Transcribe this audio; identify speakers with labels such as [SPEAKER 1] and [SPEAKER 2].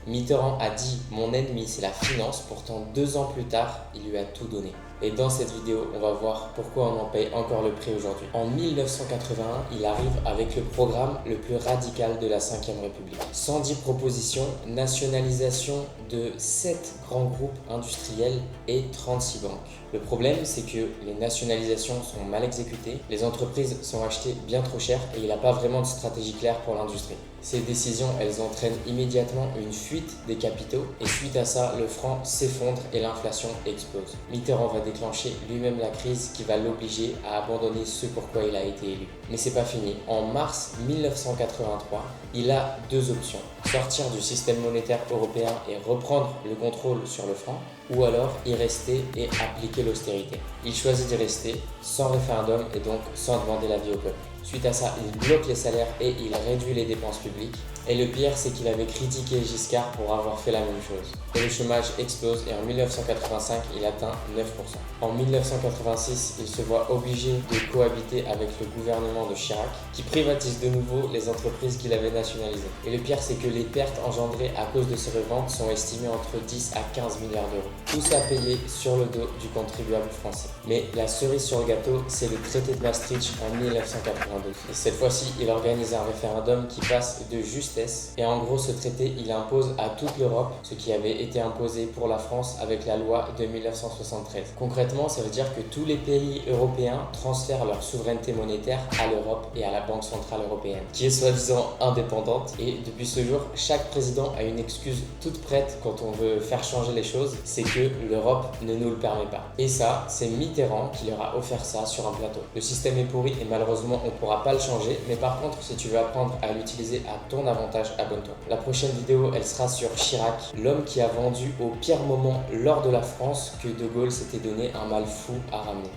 [SPEAKER 1] Mitterrand a dit « Mon ennemi, c'est la finance », pourtant 2 ans plus tard, il lui a tout donné. Et dans cette vidéo, on va voir pourquoi on en paye encore le prix aujourd'hui. En 1981, il arrive avec le programme le plus radical de la Ve République. 110 propositions, nationalisation de 7 grands groupes industriels et 36 banques. Le problème, c'est que les nationalisations sont mal exécutées, les entreprises sont achetées bien trop cher et il n'a pas vraiment de stratégie claire pour l'industrie. Ces décisions, elles entraînent immédiatement une fuite des capitaux et suite à ça, le franc s'effondre et l'inflation explose. Mitterrand va déclencher lui-même la crise qui va l'obliger à abandonner ce pourquoi il a été élu. Mais c'est pas fini. En mars 1983, il a 2 options. Sortir du système monétaire européen et reprendre le contrôle sur le franc, ou alors y rester et appliquer l'austérité. Il choisit d'y rester, sans référendum et donc sans demander l'avis au peuple. Suite à ça, il bloque les salaires et il réduit les dépenses publiques. Et le pire, c'est qu'il avait critiqué Giscard pour avoir fait la même chose. Et le chômage explose et en 1985, il atteint 9%. En 1986, il se voit obligé de cohabiter avec le gouvernement de Chirac, qui privatise de nouveau les entreprises qu'il avait nationalisées. Et le pire, c'est que les pertes engendrées à cause de ces reventes sont estimées entre 10 à 15 milliards d'euros. Tout ça payé sur le dos du contribuable français. Mais la cerise sur le gâteau, c'est le traité de Maastricht en 1992. Et cette fois-ci, il organise un référendum qui passe de justesse. Et en gros, ce traité, il impose à toute l'Europe ce qui avait été imposé pour la France avec la loi de 1973. Concrètement, ça veut dire que tous les pays européens transfèrent leur souveraineté monétaire à l'Europe et à la Banque Centrale Européenne, qui est soi-disant indépendante. Et depuis ce jour, chaque président a une excuse toute prête quand on veut faire changer les choses, c'est que l'Europe ne nous le permet pas. Et ça, c'est Mitterrand qui leur a offert ça sur un plateau. Le système est pourri et malheureusement, on ne pourra pas le changer, mais par contre, si tu veux apprendre à l'utiliser à ton avantage, abonne-toi. La prochaine vidéo, elle sera sur Chirac, l'homme qui a vendu au pire moment lors de la France que De Gaulle s'était donné un mal fou à ramener.